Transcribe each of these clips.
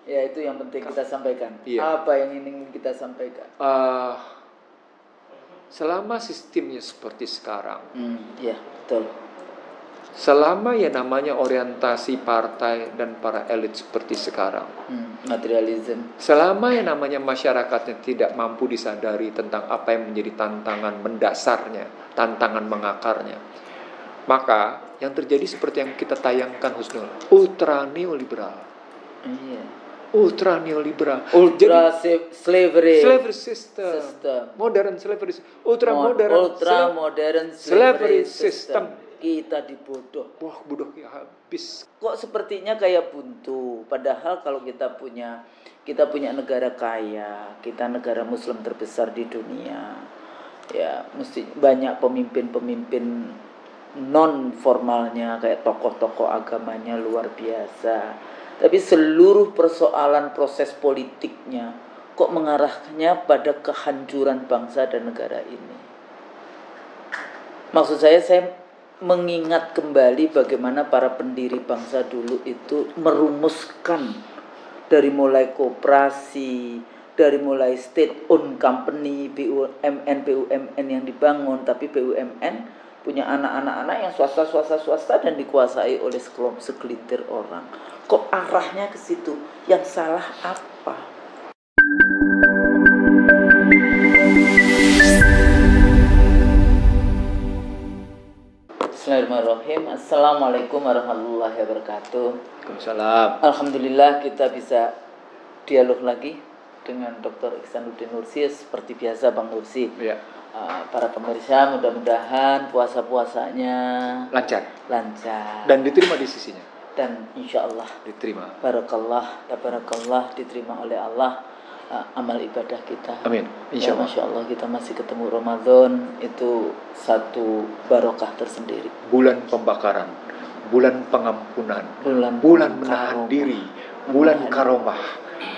Ya, itu yang penting kita sampaikan. Iya. Apa yang ingin kita sampaikan? Selama sistemnya seperti sekarang, Ya, betul. selama ya namanya orientasi partai dan para elit seperti sekarang, materialism. Selama yang namanya masyarakatnya tidak mampu disadari tentang apa yang menjadi tantangan mendasarnya, tantangan mengakarnya, maka yang terjadi seperti yang kita tayangkan, Husnul, ultra neoliberal. Iya. Ultra neoliberal. Ultra slavery system. Modern slavery. Ultra modern slavery system. Kita dibodoh. Wah, bodoh ya habis. Kok sepertinya kayak buntu. Padahal kalau kita punya negara kaya, kita negara Muslim terbesar di dunia. Ya, mesti banyak pemimpin-pemimpin non formalnya, kayak tokoh-tokoh agamanya luar biasa. Tapi seluruh persoalan proses politiknya kok mengarahnya pada kehancuran bangsa dan negara ini. Maksud saya mengingat kembali bagaimana para pendiri bangsa dulu itu merumuskan dari mulai koperasi, dari mulai state owned company, BUMN yang dibangun, tapi BUMN punya anak-anak yang swasta dan dikuasai oleh segelintir orang. Kok arahnya ke situ? Yang salah apa? Bismillahirrahmanirrahim. Assalamualaikum warahmatullahi wabarakatuh. Waalaikumsalam. Alhamdulillah kita bisa dialog lagi dengan Dr. Ihsanuddin Nursi seperti biasa, Bang Nursi. Ya. Para pemirsa, mudah-mudahan puasa-puasanya lancar dan diterima di sisinya. Dan insya Allah diterima. Tabarakallah diterima oleh Allah amal ibadah kita. Amin. Insya Allah. Masya Allah kita masih ketemu Ramadan, itu satu barokah tersendiri. Bulan pembakaran, bulan pengampunan, bulan menahan diri, bulan karomah,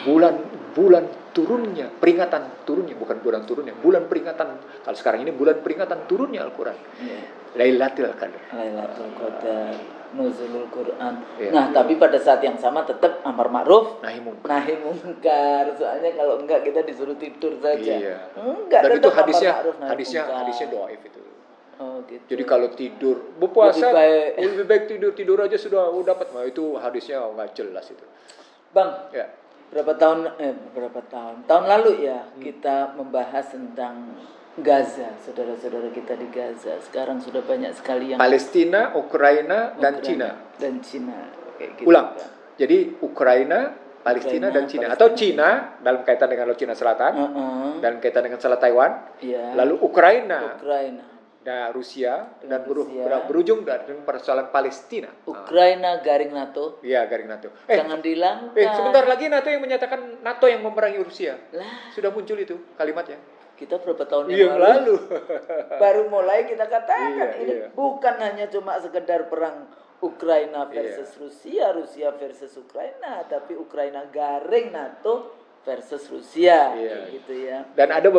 bulan turunnya, peringatan turunnya, bukan bulan turunnya, bulan peringatan. Kalau sekarang ini bulan peringatan turunnya Al-Quran. Lailatul Qadar. Nuzulul Quran. Nah, tapi pada saat yang sama tetap amar ma'ruf nahi munkar. Soalnya kalau enggak kita disuruh tidur saja. Iya. Enggak. Dan itu hadisnya dhaif itu. Oh, gitu. Jadi kalau tidur berpuasa lebih baik tidur aja sudah dapat. Nah, itu hadisnya enggak jelas itu. Bang. Ya. Berapa tahun lalu ya kita membahas tentang Gaza, saudara-saudara kita di Gaza. Sekarang sudah banyak sekali yang Palestina, Ukraina dan Cina. Kayak gitu. Ulang. Kan? Jadi Ukraina, Palestina dan Cina. Atau Cina dalam kaitan dengan Cina Selatan, dalam kaitan dengan Selat Taiwan. Lalu Ukraina. Dan Rusia dan berujung dengan persoalan Palestina. Ukraina garing NATO. Iya, garing NATO. Jangan dilanggar. Sebentar lagi NATO yang menyatakan NATO yang memerangi Rusia. Sudah muncul itu kalimatnya. Kita berapa tahun yang lalu baru mulai kita katakan ini bukan hanya cuma sekedar perang Ukraina versus Rusia versus Ukraina, tapi Ukraina garing NATO versus Rusia, gitu ya. Dan ada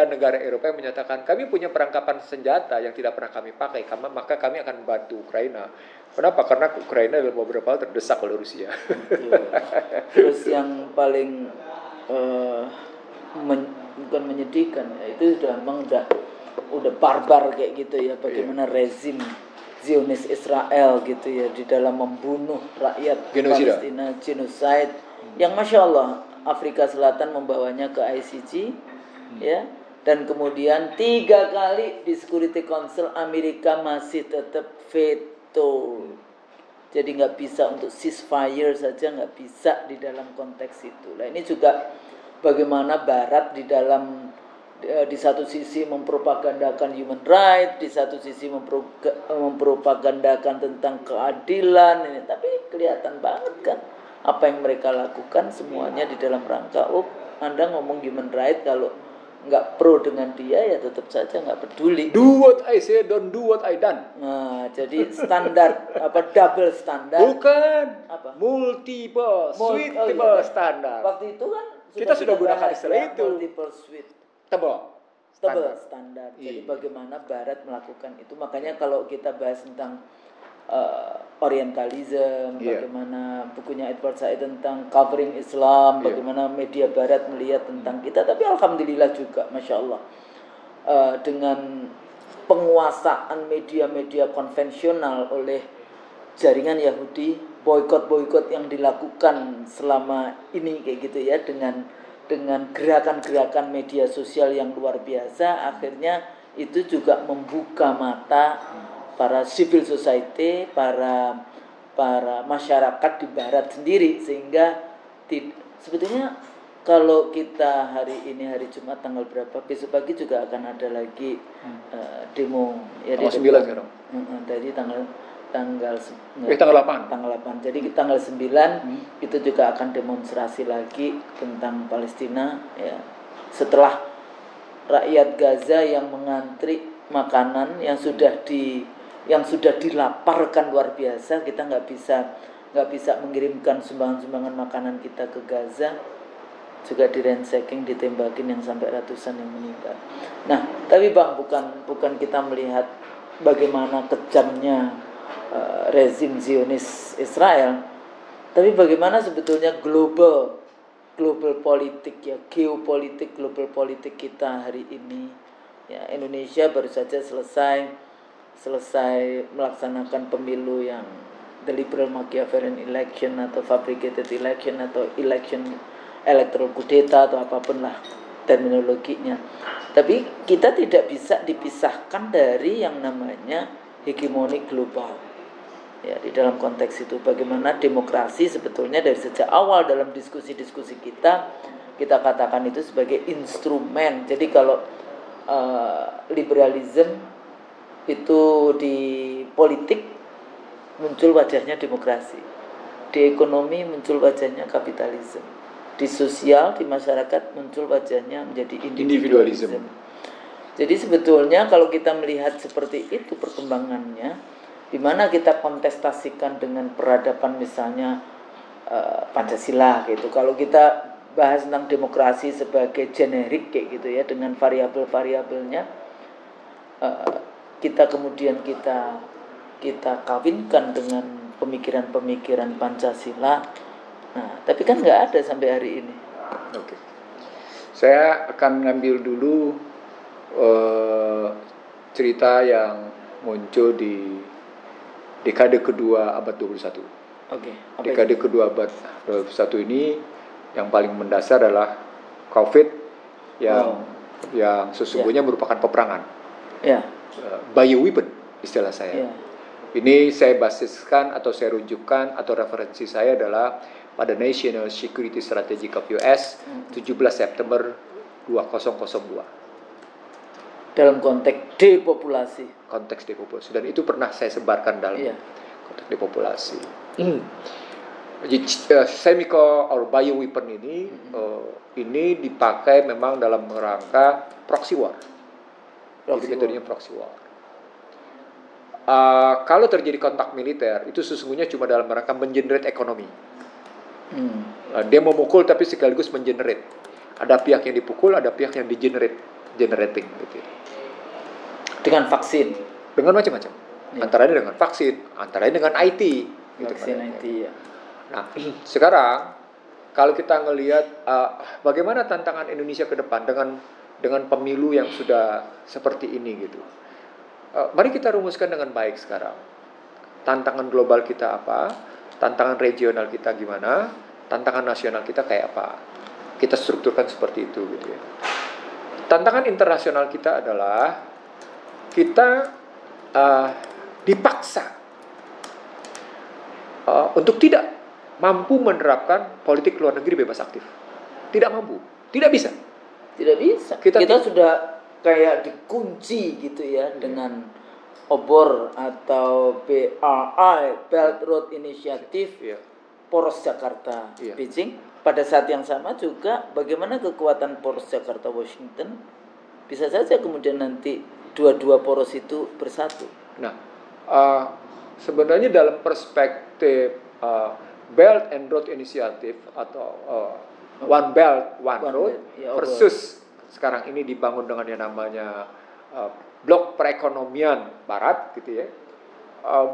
negara Eropa yang menyatakan kami punya perangkapan senjata yang tidak pernah kami pakai, maka kami akan membantu Ukraina. Kenapa? Karena Ukraina dalam beberapa hal terdesak oleh Rusia. Terus yang paling bukan menyedihkan, itu udah barbar kayak gitu ya, bagaimana rezim Zionis Israel gitu ya di dalam membunuh rakyat Palestina, genocide yang Masya Allah Afrika Selatan membawanya ke ICC ya, dan kemudian 3 kali di Security Council Amerika masih tetap veto. Jadi nggak bisa untuk ceasefire saja, nggak bisa di dalam konteks itu. Nah ini juga bagaimana Barat di satu sisi mempropagandakan human right, di satu sisi mempropagandakan tentang keadilan ini, tapi kelihatan banget kan apa yang mereka lakukan semuanya di dalam rangka Anda ngomong human right, kalau nggak pro dengan dia ya tetap saja nggak peduli. Do what I say, don't do what I done. Nah, jadi standar double standar. Bukan. Multiple standar. Waktu itu kan kita sudah gunakan istilah itu. Multiple suite. Double standar. Jadi bagaimana Barat melakukan itu. Makanya kalau kita bahas tentang Orientalism, bagaimana bukunya Edward Said tentang covering Islam, bagaimana media Barat melihat tentang kita. Tapi alhamdulillah juga, masya Allah, dengan penguasaan media-media konvensional oleh jaringan Yahudi, boikot yang dilakukan selama ini kayak gitu ya, dengan gerakan-gerakan media sosial yang luar biasa, akhirnya itu juga membuka mata para civil society, para masyarakat di Barat sendiri, sehingga sebetulnya kalau kita hari ini hari Jumat tanggal berapa, besok pagi juga akan ada lagi demo ya, tanggal 9 sekarang. Dari tanggal 8. Jadi tanggal 9 itu juga akan demonstrasi lagi tentang Palestina ya. Setelah rakyat Gaza yang mengantri makanan yang sudah dilaparkan luar biasa, kita nggak bisa mengirimkan sumbangan makanan kita ke Gaza, juga direnseking, ditembakin yang sampai ratusan yang meninggal. Nah, tapi Bang, bukan kita melihat bagaimana kejamnya rezim Zionis Israel, tapi bagaimana sebetulnya global politik ya, geopolitik global politik kita hari ini ya. Indonesia baru saja selesai melaksanakan pemilu yang the liberal Machiavellian election atau fabricated election atau election electoral kudeta atau apapun lah terminologinya. Tapi kita tidak bisa dipisahkan dari yang namanya hegemoni global. Ya, di dalam konteks itu bagaimana demokrasi sebetulnya dari sejak awal dalam diskusi-diskusi kita katakan itu sebagai instrumen. Jadi kalau liberalism itu di politik muncul wajahnya demokrasi, di ekonomi muncul wajahnya kapitalisme, di sosial, di masyarakat muncul wajahnya menjadi individualism. Jadi sebetulnya kalau kita melihat seperti itu perkembangannya, di mana kita kontestasikan dengan peradaban misalnya Pancasila gitu. Kalau kita bahas tentang demokrasi sebagai generik kayak gitu ya, dengan variabel-variabelnya, kita kemudian kita kawinkan dengan pemikiran-pemikiran Pancasila. Nah, tapi kan nggak ada sampai hari ini. Oke. Saya akan ngambil dulu cerita yang muncul di dekade kedua abad 21. Dekade kedua abad 21 ini yang paling mendasar adalah COVID yang sesungguhnya merupakan peperangan. Bioweapon istilah saya. Ini saya basiskan atau saya rujukan atau referensi saya adalah pada National Security Strategy of US 17 September 2002. Dalam konteks depopulasi. Dan itu pernah saya sebarkan dalam konteks depopulasi. Chemical or bioweapon ini dipakai memang dalam rangka proxy war. Jadi metodenya proxy war. Kalau terjadi kontak militer itu sesungguhnya cuma dalam rangka mengenerate ekonomi. Dia memukul tapi sekaligus mengenerate. Ada pihak yang dipukul, ada pihak yang generating gitu. Dengan vaksin, dengan macam-macam. Antara ini dengan vaksin, antara ini dengan IT. Vaksin IT ya. Nah, sekarang kalau kita ngelihat bagaimana tantangan Indonesia ke depan dengan pemilu yang sudah seperti ini gitu. Mari kita rumuskan dengan baik sekarang. Tantangan global kita apa? Tantangan regional kita gimana? Tantangan nasional kita kayak apa? Kita strukturkan seperti itu gitu ya. Tantangan internasional kita adalah kita dipaksa untuk tidak mampu menerapkan politik luar negeri bebas aktif. Tidak mampu, tidak bisa. Kita sudah kayak dikunci gitu ya dengan obor atau BRI, Belt Road Initiative, Poros Jakarta, Beijing. Pada saat yang sama juga bagaimana kekuatan Poros Jakarta Washington bisa saja kemudian nanti dua poros itu bersatu. Nah, sebenarnya dalam perspektif Belt and Road Initiative atau One Belt One Road versus sekarang ini dibangun dengan yang namanya blok perekonomian Barat gitu ya.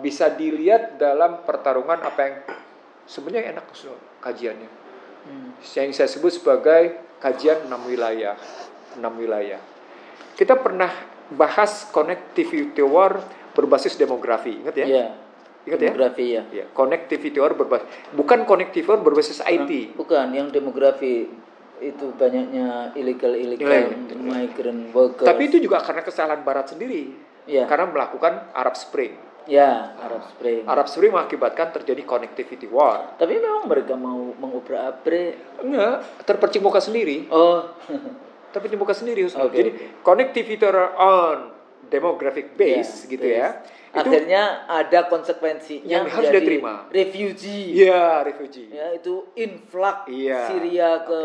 bisa dilihat dalam pertarungan apa yang sebenarnya enak kajiannya. Yang saya sebut sebagai kajian 6 wilayah. Kita pernah bahas connectivity war berbasis demografi, ingat ya? Iya. Ingat demografi ya? Ya, connectivity war berbasis, bukan connectivity war berbasis IT. Bukan, yang demografi itu banyaknya illegal migrant workers. Tapi itu juga karena kesalahan Barat sendiri. Ya. Karena melakukan Arab Spring. Ya, Arab Spring. Arab Spring mengakibatkan terjadi connectivity war. Tapi memang mereka mau mengobrak-abrik. Enggak, terpercik muka sendiri. Oh. Terpercik muka sendiri. Okay. Jadi connectivity on demographic base gitu ya. Akhirnya ada konsekuensinya yang harus diterima. Refugee. Iya, refugee. Ya, itu influx Syria ke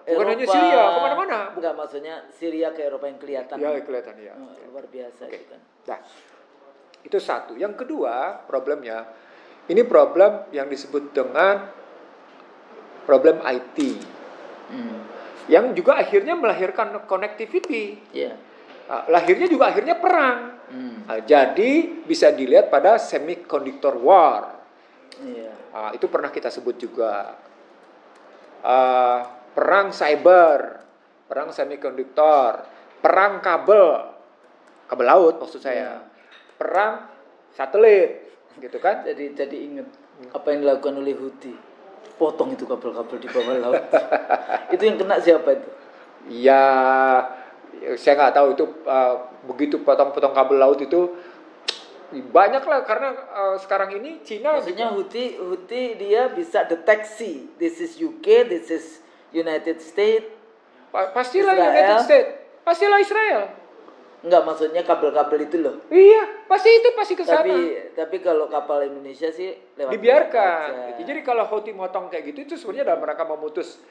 Eropa. Bukan hanya Syria, kemana-mana. Enggak, maksudnya Syria ke Eropa yang kelihatan. Ya, kelihatan ya. Luar biasa itu kan. Nah, itu satu. Yang kedua, problemnya ini problem yang disebut dengan problem IT. Yang juga akhirnya melahirkan connectivity. Yeah. Lahirnya juga akhirnya perang. Jadi bisa dilihat pada semiconductor war. Yeah. Itu pernah kita sebut juga. Perang cyber, perang semikonduktor, perang kabel laut maksud saya. Perang satelit, gitu kan? Jadi ingat apa yang dilakukan oleh Houthi. Potong itu kabel-kabel di bawah laut. Itu yang kena siapa itu? Ya, saya nggak tahu itu begitu potong-potong kabel laut itu banyak lah karena sekarang ini Cina. Maksudnya Houthi dia bisa deteksi. This is UK, this is United States. Pastilah Israel. United States. Pastilah Israel. Enggak, maksudnya kabel-kabel itu loh. Iya, pasti ke sana. Tapi kalau kapal Indonesia sih lewat dibiarkan. Jadi kalau Houthi motong kayak gitu itu sebenarnya dalam rangka memutus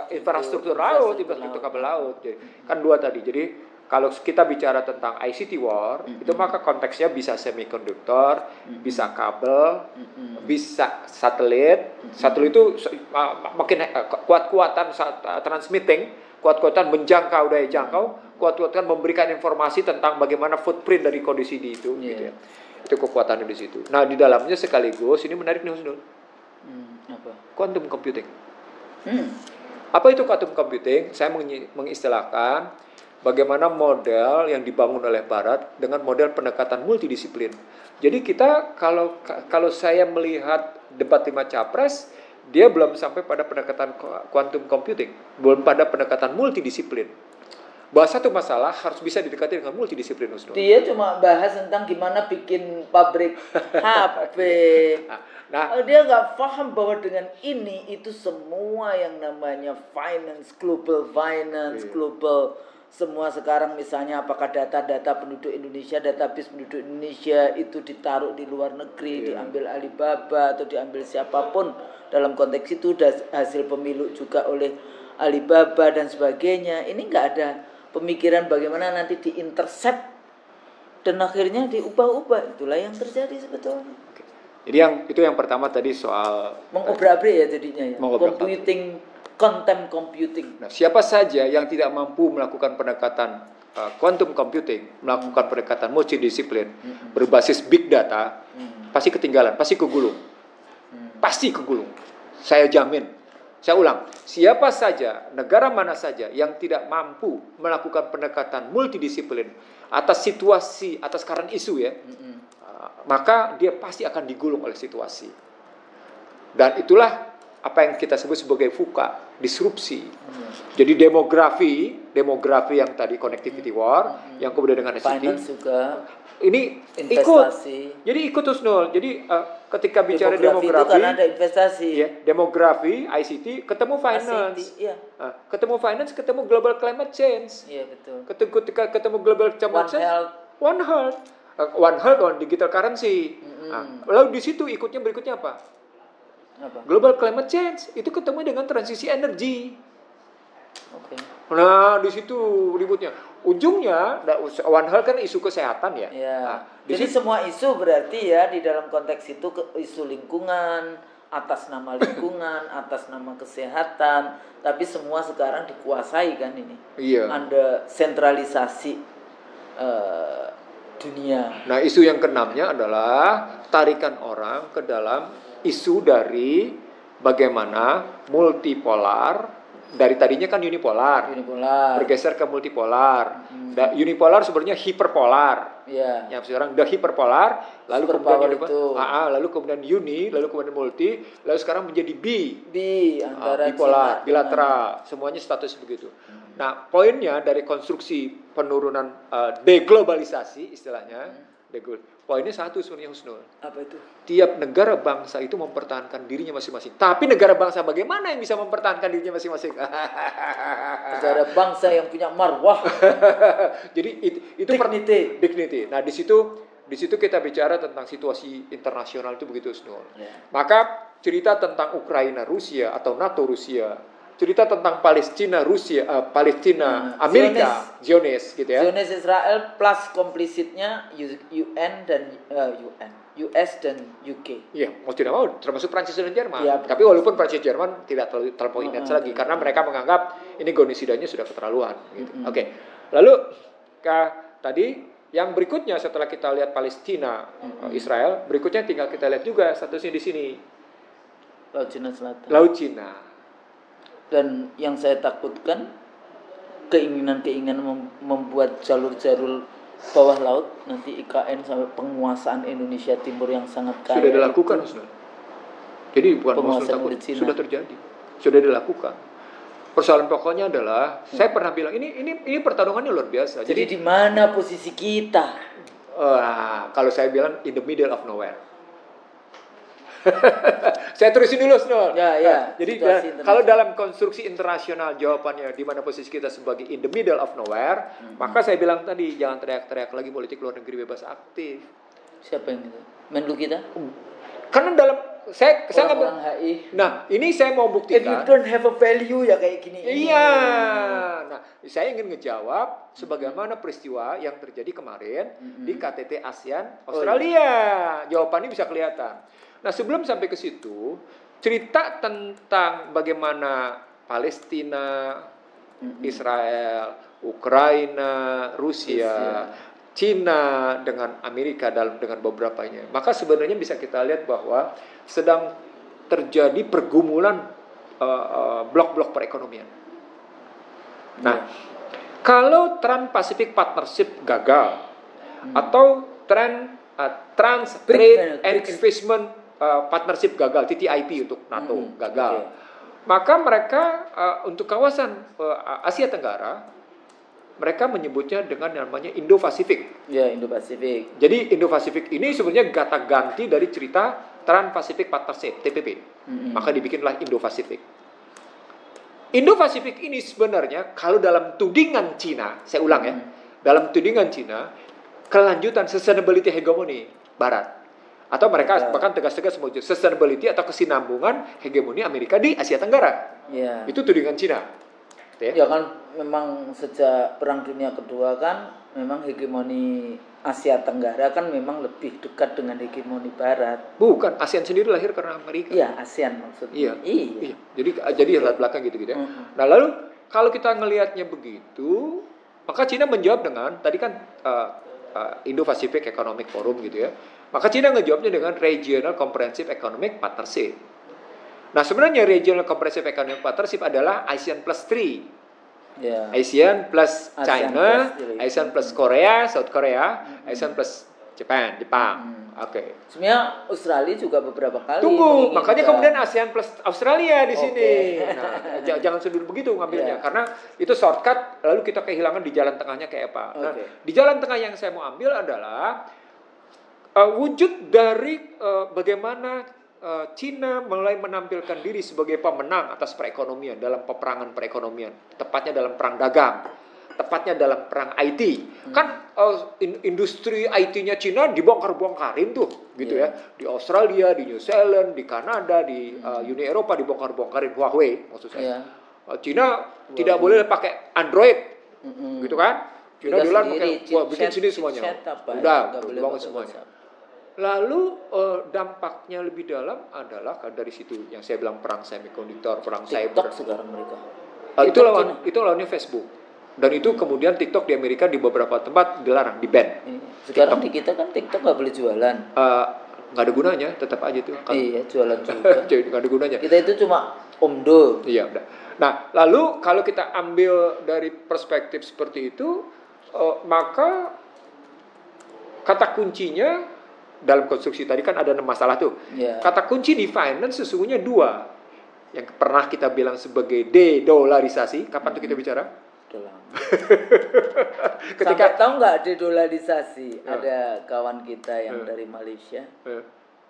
infrastruktur laut, infrastruktur kabel laut. Jadi, kan dua tadi. Jadi kalau kita bicara tentang ICT war, itu maka konteksnya bisa semikonduktor, bisa kabel, bisa satelit. Satelit itu makin kuat-kuatan transmitting, kuat-kuatan menjangkau daya jangkau, kuat-kuatan memberikan informasi tentang bagaimana footprint dari kondisi di itu. Gitu ya. Itu kekuatannya di situ. Nah, di dalamnya sekaligus ini menarik nih Husnul. Apa? Quantum computing. Apa itu quantum computing? Saya mengistilahkan bagaimana model yang dibangun oleh Barat dengan model pendekatan multidisiplin. Jadi kita kalau saya melihat debat 5 capres, dia belum sampai pada pendekatan quantum computing, belum pada pendekatan multidisiplin. Bahwa satu masalah harus bisa didekati dengan multidisiplin. Dia cuma bahas tentang gimana bikin pabrik HP. Nah, dia nggak paham bahwa dengan ini itu semua yang namanya finance, global finance, global semua sekarang misalnya apakah data-data penduduk Indonesia, database penduduk Indonesia itu ditaruh di luar negeri, diambil Alibaba atau diambil siapapun, dalam konteks itu hasil pemilu juga oleh Alibaba dan sebagainya. Ini nggak ada pemikiran bagaimana nanti diintercept dan akhirnya diubah-ubah. Itulah yang terjadi sebetulnya. Jadi itu yang pertama tadi soal mengobrak-abrik ya jadinya ya. Computing, quantum computing. Nah, siapa saja yang tidak mampu melakukan pendekatan quantum computing, melakukan pendekatan multidisiplin berbasis big data, pasti ketinggalan, pasti kegulung. Pasti kegulung. Saya jamin. Saya ulang, siapa saja, negara mana saja yang tidak mampu melakukan pendekatan multidisiplin atas situasi, atas current isu ya, maka dia pasti akan digulung oleh situasi. Dan itulah apa yang kita sebut sebagai VUCA, disrupsi. Jadi demografi yang tadi connectivity war, yang kemudian dengan ICT, finance juga, ini investasi. Jadi ikut Husnul. Jadi ketika bicara demografi itu karena ada investasi. Ya, demografi, ICT, ketemu finance. ICT, iya. Ketemu finance, ketemu global climate change. Iya, betul. Ketika ketemu global climate change, One Health on digital currency. Lalu di situ ikutnya berikutnya apa? Global climate change itu ketemu dengan transisi energi. Oke. Nah, di situ ributnya. Ujungnya One Health kan isu kesehatan ya. Nah, jadi semua isu berarti ya di dalam konteks itu isu lingkungan, atas nama lingkungan, atas nama kesehatan, tapi semua sekarang dikuasai kan ini. Iya. Ada sentralisasi dunia. Nah, isu yang keenamnya adalah tarikan orang ke dalam isu dari bagaimana multipolar, dari tadinya kan unipolar, bergeser ke multipolar. Unipolar sebenarnya hiperpolar. Yang sekarang udah hiperpolar, lalu kemudian uni, lalu kemudian multi, lalu sekarang menjadi antara bipolar, bilateral, semuanya status begitu. Nah, poinnya dari konstruksi penurunan deglobalisasi istilahnya, poinnya satu sebenarnya, Husnul. Apa itu? Tiap negara bangsa itu mempertahankan dirinya masing-masing. Tapi negara bangsa bagaimana yang bisa mempertahankan dirinya masing-masing? Negara bangsa yang punya marwah. Jadi itu dignity. Nah, di situ kita bicara tentang situasi internasional itu begitu, Husnul. Maka cerita tentang Ukraina Rusia atau NATO Rusia, cerita tentang Palestina Rusia, Palestina Amerika, Zionis gitu ya. Zionis Israel plus komplisitnya UN dan US dan UK. Iya, mau tidak mau termasuk Prancis dan Jerman. Ya, tapi walaupun Prancis dan Jerman tidak terlalu intens lagi karena mereka menganggap ini genosidanya sudah keterlaluan gitu. Oke. Lalu tadi yang berikutnya setelah kita lihat Palestina, Israel, berikutnya tinggal kita lihat juga statusnya di sini. Laut Cina Selatan. Laut Cina. Dan yang saya takutkan keinginan membuat jalur-jalur bawah laut nanti IKN sampai penguasaan Indonesia Timur yang sangat kaya sudah dilakukan, Husnul. Jadi bukan takut, sudah terjadi, sudah dilakukan. Persoalan pokoknya adalah saya pernah bilang ini pertarungannya luar biasa. Jadi di mana posisi kita? Kalau saya bilang in the middle of nowhere. Saya terusin dulu, Snor. Jadi kalau dalam konstruksi internasional jawabannya di mana posisi kita sebagai in the middle of nowhere, maka saya bilang tadi jangan teriak-teriak lagi politik luar negeri bebas aktif. Siapa yang itu? Menlu kita? Karena dalam saya orang HI. Nah, ini saya mau buktikan. If you don't have a value ya kayak gini. Iya. Nah, saya ingin ngejawab sebagaimana peristiwa yang terjadi kemarin di KTT ASEAN Australia. Jawabannya bisa kelihatan. Nah, sebelum sampai ke situ, cerita tentang bagaimana Palestina, Israel, Ukraina, Rusia, Cina dengan Amerika dengan beberapanya. Maka sebenarnya bisa kita lihat bahwa sedang terjadi pergumulan blok-blok perekonomian. Nah, kalau Trans-Pacific Partnership gagal atau Trans-Trade and Investment Partnership gagal, TTIP untuk NATO gagal, maka mereka untuk kawasan Asia Tenggara mereka menyebutnya dengan namanya Indo-Pasifik. Ya, Indo-Pasifik. Jadi Indo-Pasifik ini sebenarnya kata ganti dari cerita Trans-Pacific Partnership (TPP). Maka dibikinlah Indo-Pasifik. Indo-Pasifik ini sebenarnya kalau dalam tudingan Cina, saya ulang ya, dalam tudingan Cina kelanjutan sustainability hegemoni Barat. Atau mereka bahkan tegas-tegas menyebut sustainability atau kesinambungan hegemoni Amerika di Asia Tenggara. Ya. Itu tudingan Cina. Ya kan memang sejak Perang Dunia Kedua kan memang hegemoni Asia Tenggara kan memang lebih dekat dengan hegemoni Barat. Bukan, ASEAN sendiri lahir karena Amerika. Iya, ASEAN maksudnya. Iya. Jadi latar belakang gitu ya. Nah, lalu kalau kita ngelihatnya begitu, maka Cina menjawab dengan tadi kan Indo-Pacific Economic Forum gitu ya. Maka Cina ngejawabnya dengan Regional Comprehensive Economic Partnership. Nah, sebenarnya Regional Comprehensive Economic Partnership adalah ASEAN plus 3. ASEAN plus China, ASEAN plus Korea, South Korea, ASEAN plus Jepang. Oke. Sebenarnya Australia juga beberapa kali. Tunggu, makanya kemudian ASEAN plus Australia di sini. Nah, jangan sendiri begitu ngambilnya, karena itu shortcut. Lalu kita kehilangan di jalan tengahnya kayak apa. Nah, di jalan tengah yang saya mau ambil adalah wujud dari bagaimana Cina mulai menampilkan diri sebagai pemenang atas perekonomian dalam peperangan perekonomian, tepatnya dalam perang dagang, tepatnya dalam perang IT. Kan industri IT-nya Cina dibongkar-bongkarin tuh, gitu ya. Di Australia, di New Zealand, di Kanada, di Uni Eropa dibongkar-bongkarin, Huawei maksud saya. Cina tidak boleh pakai Android, gitu kan? Cina dilarang bikin sini semuanya. Udah, dibangun semuanya. Lalu dampaknya lebih dalam adalah dari situ yang saya bilang perang semikonduktor, perang cyber. Sekarang mereka. Itu lawannya Facebook. Dan itu kemudian TikTok di Amerika di beberapa tempat dilarang, di-ban. Sekarang TikTok. Di kita kan TikTok nggak boleh jualan. Nggak ada gunanya, tetap aja tuh. Iya, jualan juga. Nggak ada gunanya. Kita itu cuma omdo. Iya, udah. Nah, lalu kalau kita ambil dari perspektif seperti itu, maka kata kuncinya dalam konstruksi tadi kan ada 6 masalah tuh. Yeah. Kata kunci di finance sesungguhnya 2. Yang pernah kita bilang sebagai de-dolarisasi. Kapan tuh kita bicara? Ketika tahu nggak de-dolarisasi, ada kawan kita yang dari Malaysia,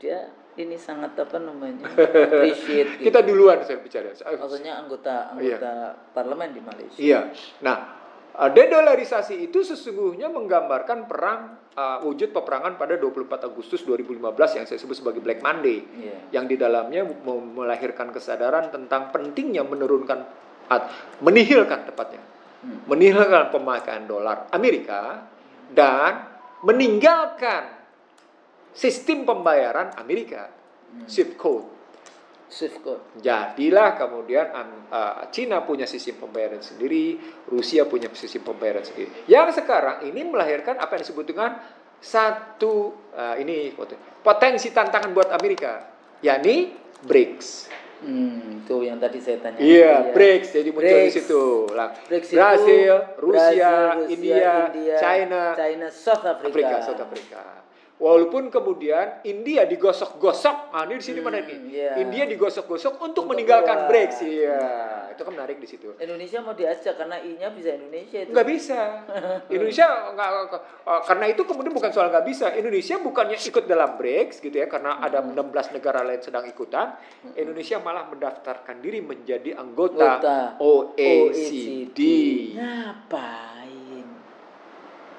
dia ini sangat appreciate. Kita duluan saya bicara. Maksudnya anggota parlemen di Malaysia. Iya. Nah, de-dolarisasi itu sesungguhnya menggambarkan perang wujud peperangan pada 24 Agustus 2015 yang saya sebut sebagai Black Monday, yang di dalamnya melahirkan kesadaran tentang pentingnya menihilkan pemakaian dolar Amerika dan meninggalkan sistem pembayaran Amerika, Swift Code. Jadilah kemudian Cina punya sistem pembayaran sendiri, Rusia punya sistem pembayaran sendiri. Yang sekarang ini melahirkan apa yang disebut dengan ini potensi tantangan buat Amerika, yakni BRICS. Itu yang tadi saya tanya. Iya, BRICS jadi muncul di situ. Brazil, Rusia, India, China, South Africa. Walaupun kemudian India digosok-gosok, ini di sini mana ini? India digosok-gosok untuk meninggalkan BRICS. Iya, itu kan menarik di situ. Indonesia mau diajak karena I-nya bisa Indonesia itu. Nggak bisa. Indonesia nggak, karena itu kemudian bukan soal nggak bisa. Indonesia bukannya ikut dalam BRICS gitu ya, karena ada 16 negara lain sedang ikutan. Indonesia malah mendaftarkan diri menjadi anggota OECD. Ngapain?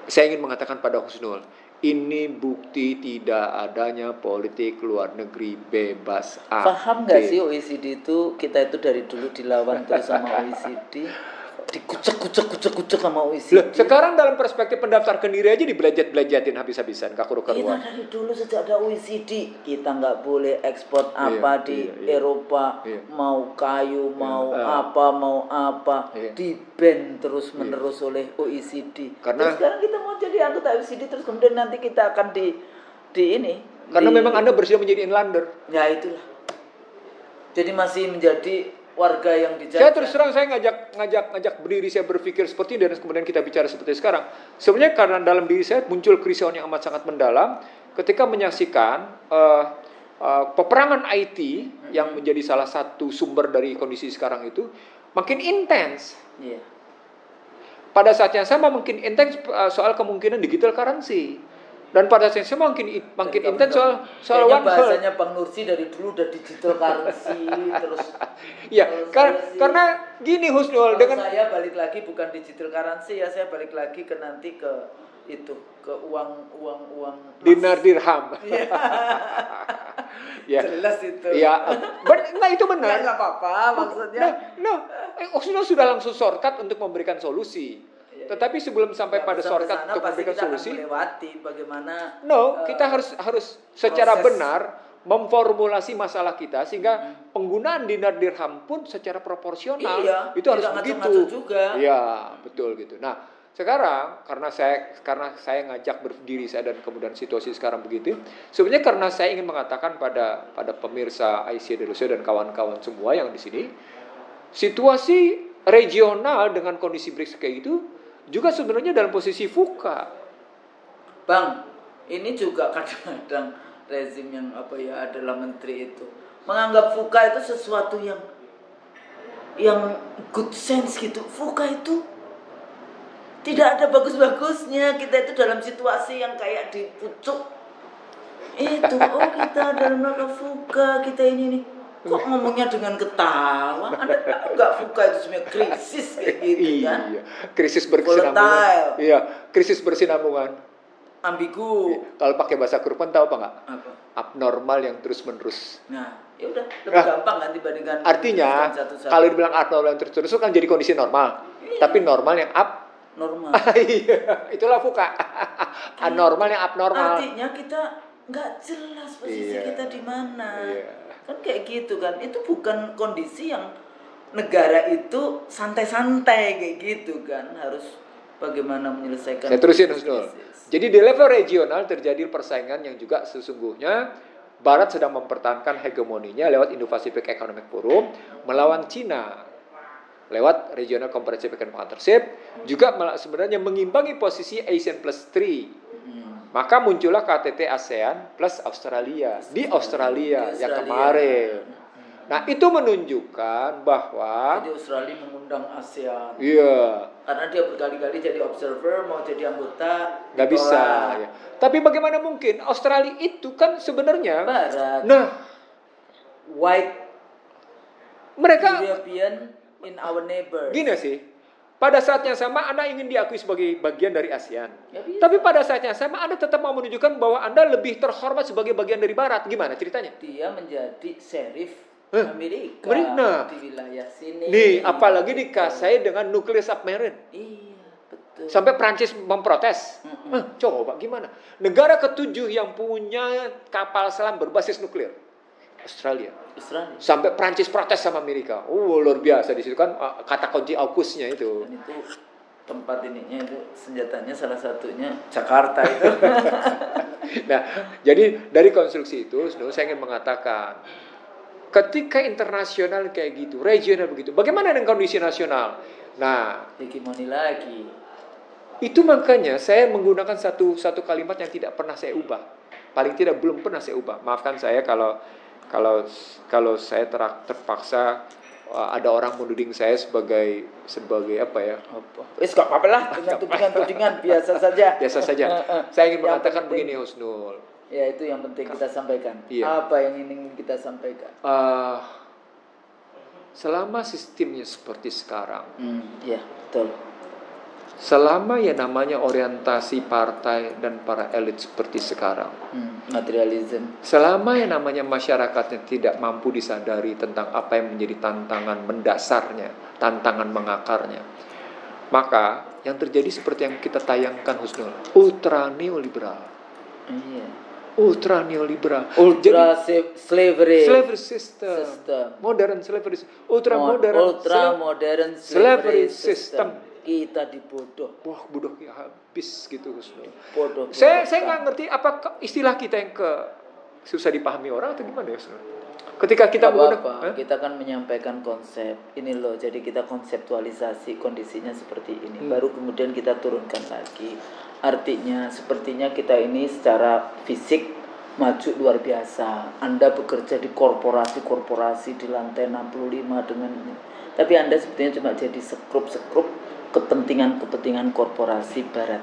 Saya ingin mengatakan pada Husnul, ini bukti tidak adanya politik luar negeri bebas aktif. Paham nggak sih OECD itu, kita itu dari dulu dilawan terus sama OECD, dikucek sama OECD. Loh, sekarang dalam perspektif pendaftarkan diri aja dibelajatin habis-habisan, gak karu-karuan. Kita dari dulu sejak ada OECD, kita nggak boleh ekspor apa di Eropa, mau kayu, mau apa, di-ban terus-menerus oleh OECD. Karena terus sekarang kita mau jadi anggota OECD, terus kemudian nanti kita akan di ini. Karena memang Anda bersedia menjadi inlander. Ya itulah. Jadi masih menjadi warga yang dijajah. Saya terus terang saya ngajak berdiri saya berpikir seperti ini dan kemudian kita bicara seperti sekarang. Sebenarnya karena dalam diri saya muncul kerisauan yang amat sangat mendalam ketika menyaksikan peperangan IT yang menjadi salah satu sumber dari kondisi sekarang itu makin intens. Pada saat yang sama makin intens soal kemungkinan digital currency. Dan pada saat yang sama makin intens soal one bahasanya Bang Nursi dari dulu udah digital currency terus. Ya, karena gini Husnul, dengan saya balik lagi bukan digital currency ya, saya balik lagi ke nanti ke itu, ke uang dinar dirham. Ya. Jelas itu. Ya, nah itu benar. Enggak apa-apa maksudnya. Husnul sudah langsung shortcut untuk memberikan solusi. Tetapi sebelum sampai pada shortcut untuk memberikan solusi, melewati bagaimana kita harus secara benar memformulasi masalah kita sehingga penggunaan dinar dirham pun secara proporsional itu harus begitu. Iya, betul gitu. Nah, sekarang karena saya ngajak berdiri saya dan kemudian situasi sekarang begitu, sebenarnya karena saya ingin mengatakan pada pemirsa IC Indonesia dan kawan-kawan semua yang di sini, situasi regional dengan kondisi BRICS kayak itu juga sebenarnya dalam posisi VUCA. Bang, ini juga kadang-kadang rezim yang adalah menteri itu menganggap VUCA itu sesuatu yang good sense gitu. VUCA itu tidak ada bagus-bagusnya. Kita itu dalam situasi yang kayak dipucuk. Kita dalam rangka VUCA, kita ini nih. Kok ngomongnya dengan ketawa? Anda tahu nggak VUCA itu sebenarnya krisis kayak gitu kan? Iya, krisis berkesinambungan. Iya, krisis berkesinambungan. Ambigu. Kalau pakai bahasa Kurban tahu apa nggak? Apa? Abnormal yang terus-menerus. Nah, ya udah lebih gampang kan dibandingkan. Artinya, kalau dibilang abnormal yang terus-terus kan jadi kondisi normal. Tapi normal yang normal. Iya, itulah VUCA. Anormal yang abnormal. Artinya kita nggak jelas posisi kita di mana. Kan kayak gitu kan. Itu bukan kondisi yang negara itu santai-santai kayak gitu kan, harus bagaimana menyelesaikan. Saya terusin Husnul. Jadi di level regional terjadi persaingan yang juga sesungguhnya Barat sedang mempertahankan hegemoninya lewat Indo-Pacific Economic Forum melawan Cina lewat Regional Comprehensive Economic Partnership, juga sebenarnya mengimbangi posisi ASEAN Plus 3. Maka muncullah KTT ASEAN plus Australia di Australia yang kemarin. Nah, itu menunjukkan bahwa jadi Australia mengundang ASEAN. Iya. Karena dia berkali-kali jadi observer, mau jadi anggota nggak bisa. Ya. Tapi bagaimana mungkin Australia itu kan sebenarnya Barat. Nah, white mereka European in our neighbors. Gini sih. Pada saat yang sama Anda ingin diakui sebagai bagian dari ASEAN. Ya, tapi pada saat yang sama Anda tetap mau menunjukkan bahwa Anda lebih terhormat sebagai bagian dari Barat. Gimana ceritanya? Dia menjadi sheriff Amerika di wilayah sini. Nih, apalagi dikasih dengan nuclear submarine. Iya, betul. Sampai Prancis memprotes. Coba gimana? Negara ketujuh yang punya kapal selam berbasis nuklir. Australia. Sampai Prancis protes sama Amerika. Luar biasa di situ kan kata kunci AUKUS-nya itu. Dan itu tempat ininya itu senjatanya salah satunya Jakarta itu. Nah, jadi dari konstruksi itu saya ingin mengatakan ketika internasional kayak gitu, regional begitu, bagaimana dengan kondisi nasional? Nah, hegemoni lagi. Itu makanya saya menggunakan satu kalimat yang tidak pernah saya ubah. Paling tidak belum pernah saya ubah. Maafkan saya kalau saya terpaksa ada orang menuding saya sebagai apa ya? Wis gak apa-apa lah, dengan tudingan biasa saja. Biasa saja. Saya ingin mengatakan begini Husnul. Ya, itu yang penting kita sampaikan. Iya. Apa yang ingin kita sampaikan? Selama sistemnya seperti sekarang. Ya, betul. Selama yang namanya orientasi partai dan para elit seperti sekarang, materialism. Selama yang namanya masyarakatnya tidak mampu disadari tentang apa yang menjadi tantangan mendasarnya, tantangan mengakarnya, maka yang terjadi seperti yang kita tayangkan Husnul, ultra neoliberal. Iya. Ultra neoliberal. Slavery system. Modern slavery. Ultra modern slavery system. Kita dibodoh. Wah, bodoh ya habis gitu Husnul. Bodoh. Saya nggak ngerti apa istilah kita yang susah dipahami orang atau gimana ya Husnul. Ketika kita menggunakan, kita kan menyampaikan konsep ini loh. Jadi kita konseptualisasi kondisinya seperti ini. Baru kemudian kita turunkan lagi. Artinya sepertinya kita ini secara fisik maju luar biasa. Anda bekerja di korporasi di lantai 65 dengan ini. Tapi Anda sepertinya cuma jadi sekrup kepentingan korporasi Barat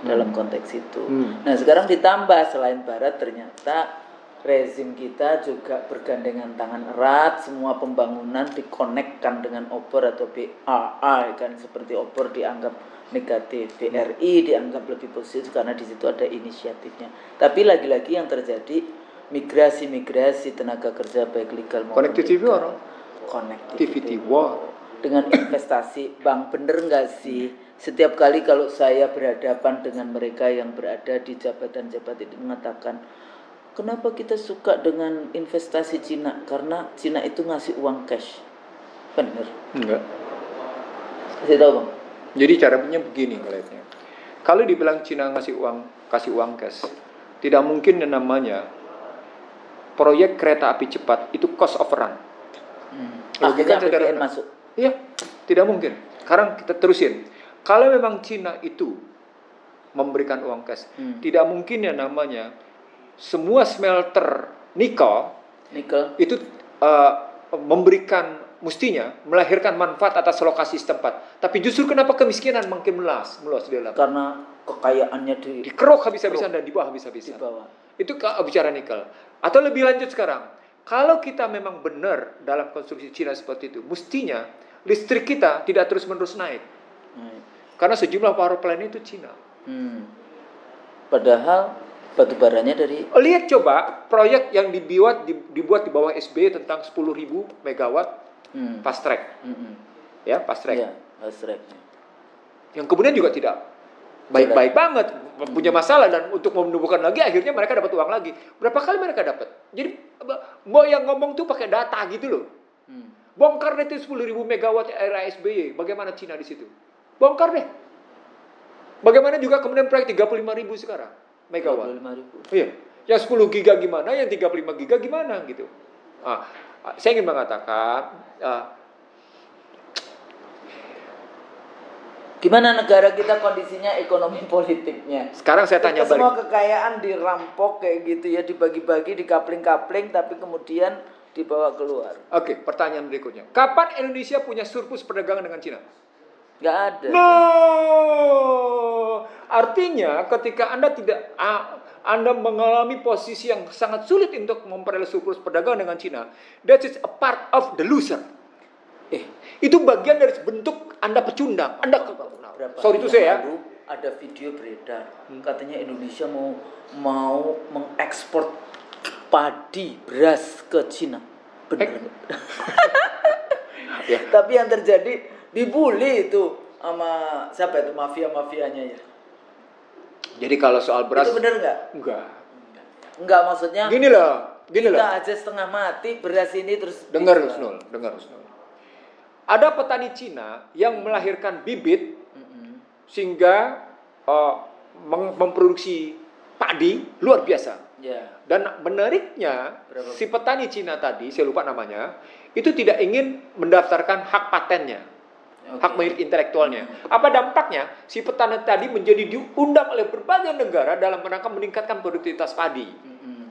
dalam konteks itu. Nah, sekarang ditambah selain Barat ternyata rezim kita juga bergandengan tangan erat, semua pembangunan dikonekkan dengan obor atau BRI kan, seperti obor dianggap negatif, BRI dianggap lebih positif karena di situ ada inisiatifnya. Tapi lagi-lagi yang terjadi migrasi tenaga kerja baik legal maupun connectivity war. Dengan investasi bank, bener nggak sih? Setiap kali kalau saya berhadapan dengan mereka yang berada di jabatan-jabatan itu mengatakan, kenapa kita suka dengan investasi Cina? Karena Cina itu ngasih uang cash. Bener? Enggak. Saya tahu bang. Jadi caranya begini ngelihatnya. Kalau dibilang Cina kasih uang cash, tidak mungkin yang namanya proyek kereta api cepat itu cost overrun. Akhirnya APBN masuk. Iya, tidak mungkin. Sekarang kita terusin. Kalau memang Cina itu memberikan uang cash, tidak mungkin yang namanya semua smelter nikel itu mestinya melahirkan manfaat atas lokasi setempat. Tapi justru kenapa kemiskinan makin meluas di dalam? Karena kekayaannya dikeruk habis-habisan dan dibawa habis-habisan. Itu bicara nikel. Atau lebih lanjut sekarang. Kalau kita memang benar dalam konstruksi Cina seperti itu, mestinya listrik kita tidak terus-menerus naik. Karena sejumlah power plant itu Cina. Padahal batu baranya dari... Lihat coba proyek yang dibuat di bawah SBY tentang 10.000 megawatt fast track. Ya, fast track. Ya, fast track. Yang kemudian juga tidak baik-baik banget, punya masalah, dan untuk menumbuhkan lagi akhirnya mereka dapat uang lagi. Berapa kali mereka dapat? Jadi mau yang ngomong tuh pakai data gitu loh. Bongkar deh itu 10.000 megawatt era SBY. Bagaimana Cina di situ? Bongkar deh. Bagaimana juga kemudian proyek 35.000 sekarang megawatt. 35.000. Iya. Yang 10 giga gimana, yang 35 giga gimana gitu. Saya ingin mengatakan gimana negara kita kondisinya ekonomi politiknya? Sekarang saya tanya balik. Semua kekayaan dirampok kayak gitu ya, dibagi-bagi, dikapling-kapling, tapi kemudian dibawa keluar. Oke, pertanyaan berikutnya. Kapan Indonesia punya surplus perdagangan dengan Cina? Nggak ada. No. Artinya ketika Anda mengalami posisi yang sangat sulit untuk memperoleh surplus perdagangan dengan Cina, that is a part of the loser. Itu bagian dari bentuk Anda pecundang. Sorry itu saya. Ada video beredar, katanya Indonesia mau mengekspor padi, beras ke Cina. Benar. Ya. Tapi yang terjadi dibully itu sama siapa itu, mafia-mafianya ya. Jadi kalau soal beras itu benar nggak? Enggak, maksudnya gini loh. Kita aja setengah mati beras ini terus. Dengar Husnul. Ada petani Cina yang melahirkan bibit sehingga memproduksi padi luar biasa. Yeah. Dan menariknya si petani Cina tadi, saya lupa namanya, itu tidak ingin mendaftarkan hak patennya, hak milik intelektualnya. Apa dampaknya? Si petani tadi menjadi diundang oleh berbagai negara dalam rangka meningkatkan produktivitas padi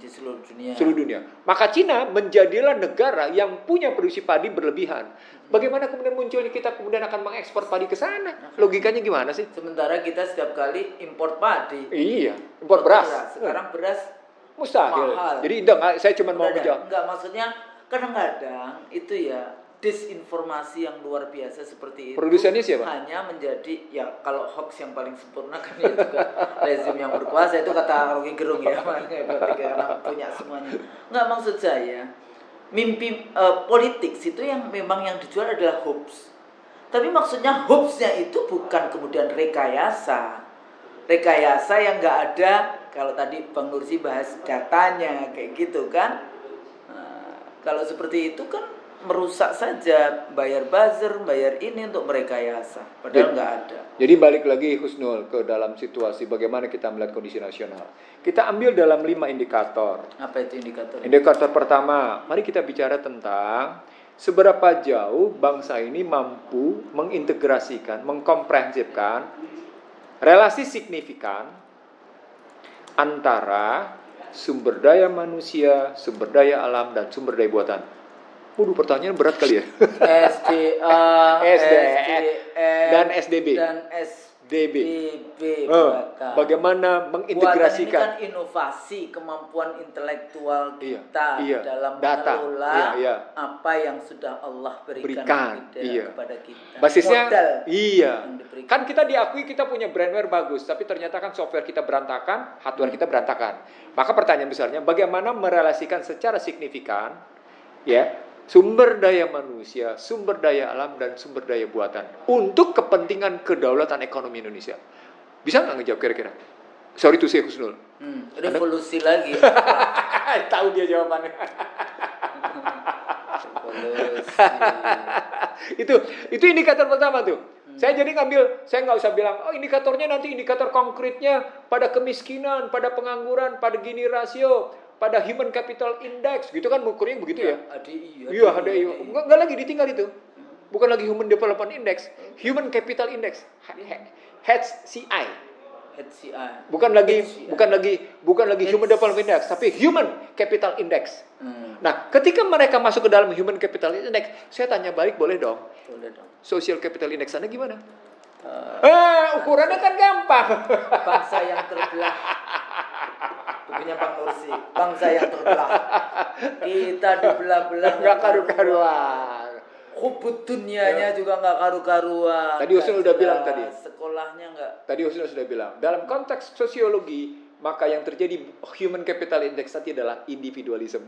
di seluruh dunia. Maka Cina menjadilah negara yang punya produksi padi berlebihan. Bagaimana kemudian munculnya kita kemudian akan mengekspor padi ke sana? Logikanya gimana sih? Sementara kita setiap kali impor padi. Iya, impor beras. Sekarang beras mustahil. Mahal. Jadi enggak, saya cuma mau menjawab. Enggak, maksudnya kadang-kadang itu ya disinformasi yang luar biasa seperti itu. Produsennya siapa? Hanya menjadi ya kalau hoax yang paling sempurna kan ya juga rezim yang berkuasa, itu kata Rocky Gerung ya, karena punya semuanya. Enggak, maksud saya mimpi politik itu yang memang yang dijual adalah hoax. Tapi maksudnya hoaxnya itu bukan kemudian rekayasa yang nggak ada. Kalau tadi Bang Nursi bahas datanya kayak gitu kan, kalau seperti itu kan merusak saja, bayar buzzer, bayar ini untuk merekayasa, padahal nggak ada. Jadi balik lagi Husnul ke dalam situasi bagaimana kita melihat kondisi nasional. Kita ambil dalam 5 indikator. Apa itu indikator? Indikator pertama, mari kita bicara tentang seberapa jauh bangsa ini mampu mengintegrasikan, mengkomprehensifkan relasi signifikan antara sumber daya manusia, sumber daya alam, dan sumber daya buatan. Waduh, pertanyaan berat kali ya. SDA, dan SDB. Bagaimana mengintegrasikan? Buatan ini kan inovasi, kemampuan intelektual kita dalam mengelola apa yang sudah Allah berikan kepada kita. Basisnya, modal kan kita diakui kita punya brandware bagus, tapi ternyata kan software kita berantakan, hardware kita berantakan. Maka pertanyaan besarnya, bagaimana merelasikan secara signifikan, sumber daya manusia, sumber daya alam, dan sumber daya buatan untuk kepentingan kedaulatan ekonomi Indonesia. Bisa nggak ngejawab kira-kira? Sorry to say Husnul. Revolusi lagi. Tahu dia jawabannya. Itu indikator pertama tuh. Saya jadi saya nggak usah bilang, indikatornya nanti indikator konkretnya pada kemiskinan, pada pengangguran, pada Gini rasio, pada Human Capital Index, gitu kan ukurnya begitu ya? HDI. Enggak lagi ditinggal itu. Bukan lagi Human Development Index, Human Capital Index, HCI. Bukan lagi Human Development Index, tapi Human Capital Index. Nah, ketika mereka masuk ke dalam Human Capital Index, saya tanya balik, boleh dong? Social Capital Index Anda gimana? Ukurannya kan gampang. Bangsa yang terbelah. Bukunya Bang Nursi, bangsa yang terbelah. Kita dibelah-belah, nggak karu-karuan. Hubud dunianya juga nggak karu-karuan. Tadi Husnul udah bilang tadi. Sekolahnya nggak. Tadi Husnul sudah bilang. Dalam konteks sosiologi, maka yang terjadi Human Capital Index tadi adalah individualisme.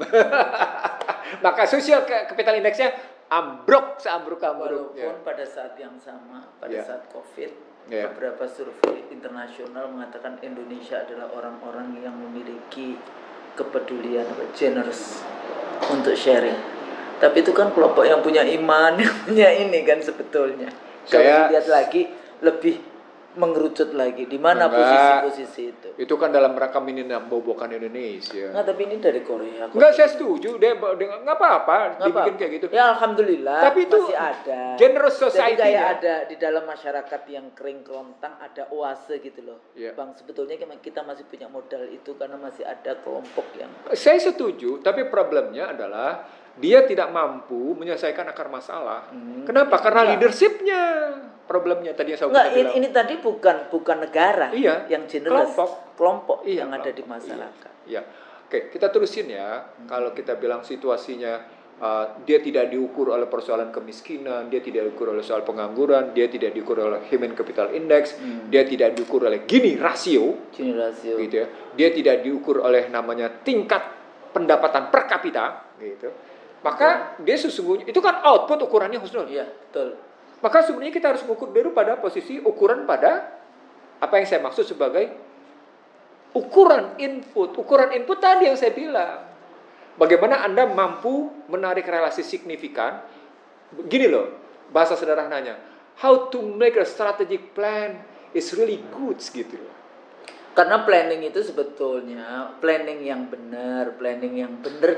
Maka Social Capital Indexnya ambruk seambruk-ambruknya. Walaupun pada saat yang sama, pada saat COVID, beberapa survei internasional mengatakan Indonesia adalah orang-orang yang memiliki kepedulian, generous untuk sharing. Tapi itu kan kelompok yang punya iman, yang punya ini kan sebetulnya. Kalau lihat lagi lebih mengerucut lagi di mana posisi-posisi itu. Itu kan dalam rangka membobokan Indonesia. Nggak, tapi ini dari Korea. Enggak, saya setuju. Dia nggak apa-apa dibikin kayak gitu. Ya alhamdulillah. Tapi itu masih ada. Generous society. Jadi kayak ada di dalam masyarakat yang kering kerontang ada oase gitu loh. Yeah. Bang, sebetulnya kita masih punya modal itu karena masih ada kelompok yang. Saya setuju, tapi problemnya adalah dia tidak mampu menyelesaikan akar masalah. Kenapa? Karena leadershipnya problemnya tadi yang saya bilang. Ini tadi bukan negara yang generous, kelompok yang ada di masyarakat. Iya. Oke, kita terusin ya. Kalau kita bilang situasinya dia tidak diukur oleh persoalan kemiskinan, dia tidak diukur oleh soal pengangguran, dia tidak diukur oleh Human Capital Index, dia tidak diukur oleh Gini rasio, gitu ya. Dia tidak diukur oleh namanya tingkat pendapatan per kapita, gitu. Maka dia sesungguhnya itu kan output ukurannya Husnul. Iya, betul. Maka sebenarnya kita harus mengukur dulu pada posisi ukuran pada apa yang saya maksud sebagai ukuran input. Ukuran input tadi yang saya bilang. Bagaimana Anda mampu menarik relasi signifikan? Gini loh, bahasa sederhananya. How to make a strategic plan is really good gitu loh. Karena planning itu sebetulnya planning yang benar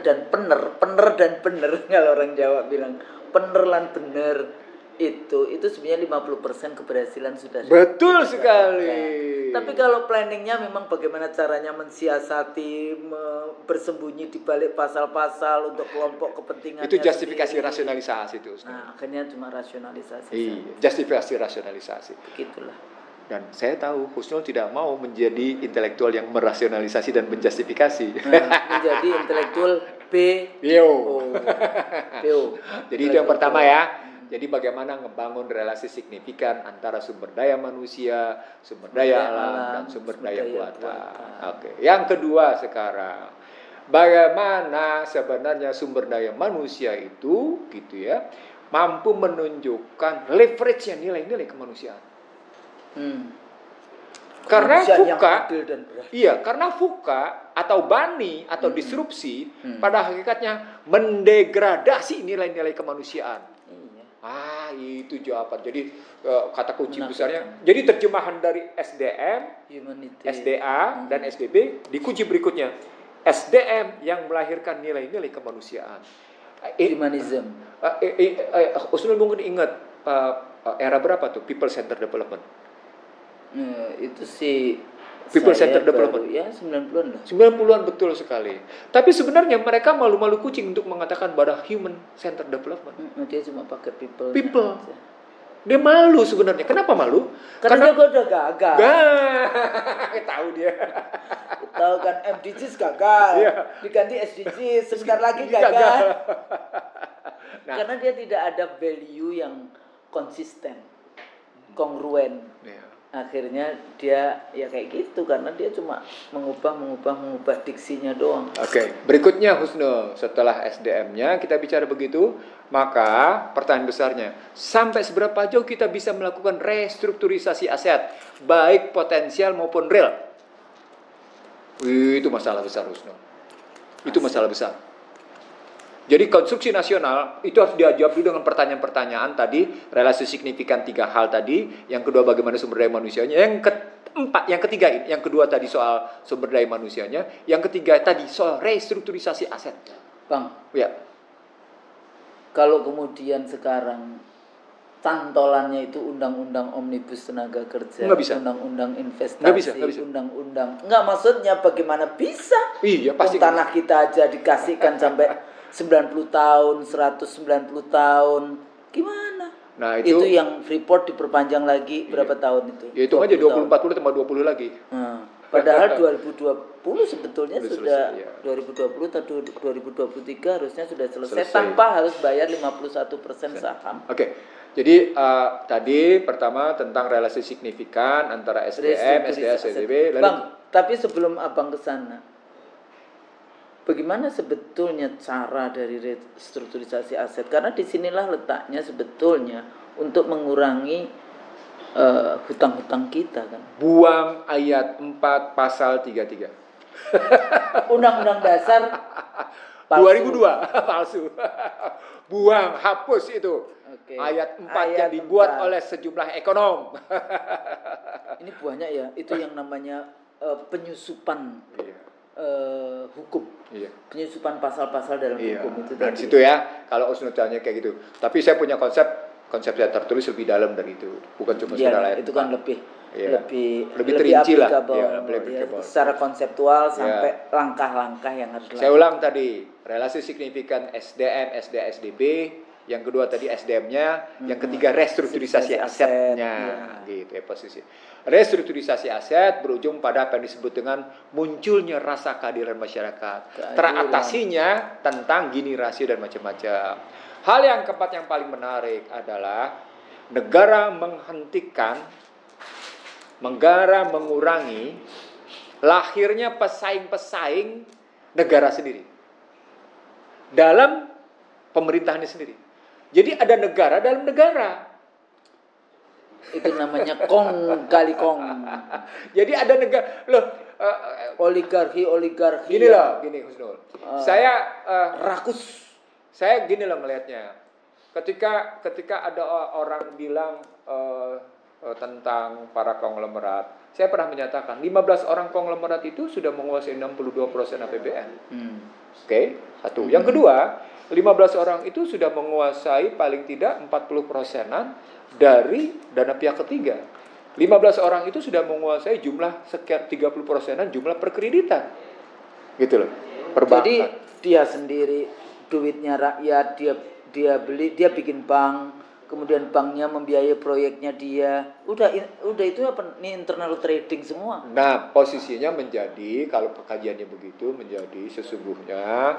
dan pener dan bener kalau orang Jawa bilang pener lan bener itu sebenarnya 50% keberhasilan sudah. Betul sekali. Tapi kalau planningnya memang bagaimana caranya mensiasati, bersembunyi di balik pasal-pasal untuk kelompok kepentingan. Itu justifikasi sendiri. Rasionalisasi itu. Nah, akhirnya cuma rasionalisasi. Iya, justifikasi rasionalisasi. Begitulah. Dan saya tahu Husnul tidak mau menjadi intelektual yang merasionalisasi dan menjustifikasi. Menjadi intelektual BO. Jadi itu yang pertama ya. Jadi bagaimana ngebangun relasi signifikan antara sumber daya manusia, sumber daya alam, dan sumber daya buatan. Oke. Yang kedua sekarang, bagaimana sebenarnya sumber daya manusia itu, gitu ya, mampu menunjukkan leverage-nya nilai-nilai kemanusiaan. Karena karena VUCA atau BANI atau disrupsi pada hakikatnya mendegradasi nilai-nilai kemanusiaan. Itu jawaban. Jadi kata kunci besarnya. Jadi terjemahan dari SDM, SDA dan SDB dikunci berikutnya. SDM yang melahirkan nilai-nilai kemanusiaan. Humanism. Usnul mungkin ingat era berapa tuh People Centered Development? Itu sih People Centered Development. Ya 90-an lah. 90-an betul sekali. Tapi sebenarnya mereka malu-malu kucing untuk mengatakan pada Human Centered Development. Dia cuma pakai people. Dia malu sebenarnya. Kenapa malu? Karena dia udah gagal. Tahu dia. Tahu kan MDGs gagal. Diganti SDGs sebentar lagi gagal. Karena dia tidak ada value yang konsisten, kongruen. Akhirnya dia ya kayak gitu karena dia cuma mengubah diksinya doang. Oke, berikutnya Husnul, setelah SDM-nya kita bicara begitu, maka pertanyaan besarnya, sampai seberapa jauh kita bisa melakukan restrukturisasi aset, baik potensial maupun real? Itu masalah besar Husnul. Itu masalah besar. Jadi konstruksi nasional itu harus dijawab dulu dengan pertanyaan-pertanyaan tadi, relasi signifikan 3 hal tadi, yang kedua bagaimana sumber daya manusianya, yang kedua tadi soal sumber daya manusianya, yang ketiga tadi soal restrukturisasi aset. Bang, ya. Kalau kemudian sekarang cantolannya itu undang-undang omnibus tenaga kerja, undang-undang investasi, nggak bisa. Undang-undang, nggak maksudnya bagaimana bisa? Iya, pasti. Tanah kita aja dikasihkan sampai 90 tahun, 190 tahun. Gimana? Nah, itu yang Freeport diperpanjang lagi berapa tahun itu? Ya itu aja 2040 tambah 20 lagi. Padahal 2020 sebetulnya sudah 2020 atau 2023 harusnya sudah selesai tanpa harus bayar 51% saham. Oke. Jadi tadi pertama tentang relasi signifikan antara SDM, SDA, SDB. Bang, tapi sebelum Abang ke sana, bagaimana sebetulnya cara dari restrukturisasi aset? Karena disinilah letaknya sebetulnya untuk mengurangi hutang-hutang kita kan. Buang ayat 4 pasal 33. Undang-undang dasar palsu. 2002 palsu. Buang, hapus itu. Ayat 4 yang dibuat oleh sejumlah ekonom. Ini banyak ya, itu yang namanya penyusupan hukum. Penyusupan pasal-pasal dalam hukum itu. Dan situ ya, kalau usnutannya kayak gitu. Tapi saya punya konsep saya tertulis lebih dalam dari itu, bukan cuma sekedar ayat. Itu kan lebih terinci lah. Secara konseptual sampai langkah-langkah yang harus saya ulang tadi, relasi signifikan SDM, SDB, yang kedua tadi SDM-nya, yang ketiga restrukturisasi asetnya, gitu ya posisi. Restrukturisasi aset berujung pada apa yang disebut dengan munculnya rasa keadilan masyarakat, teratasinya tentang gini rasio dan macam-macam. Hal yang keempat yang paling menarik adalah negara mengurangi lahirnya pesaing-pesaing negara sendiri dalam pemerintahannya sendiri. Jadi ada negara dalam negara. Itu namanya kong kali kong. Jadi ada negara oligarki. Gini loh, Husnul. Saya gini loh ngelihatnya. Ketika ada orang bilang tentang para konglomerat, saya pernah menyatakan 15 orang konglomerat itu sudah menguasai 62% APBN. Oke, satu. Yang kedua, 15 orang itu sudah menguasai paling tidak 40%-an dari dana pihak ketiga. 15 orang itu sudah menguasai jumlah sekitar 30%-an jumlah perkreditan. Gitu loh. Perbankan. Jadi dia sendiri, duitnya rakyat, dia beli, dia bikin bank, kemudian banknya membiayai proyeknya dia. Udah itu apa? Ini internal trading semua. Nah, posisinya menjadi, kalau kajiannya begitu, menjadi sesungguhnya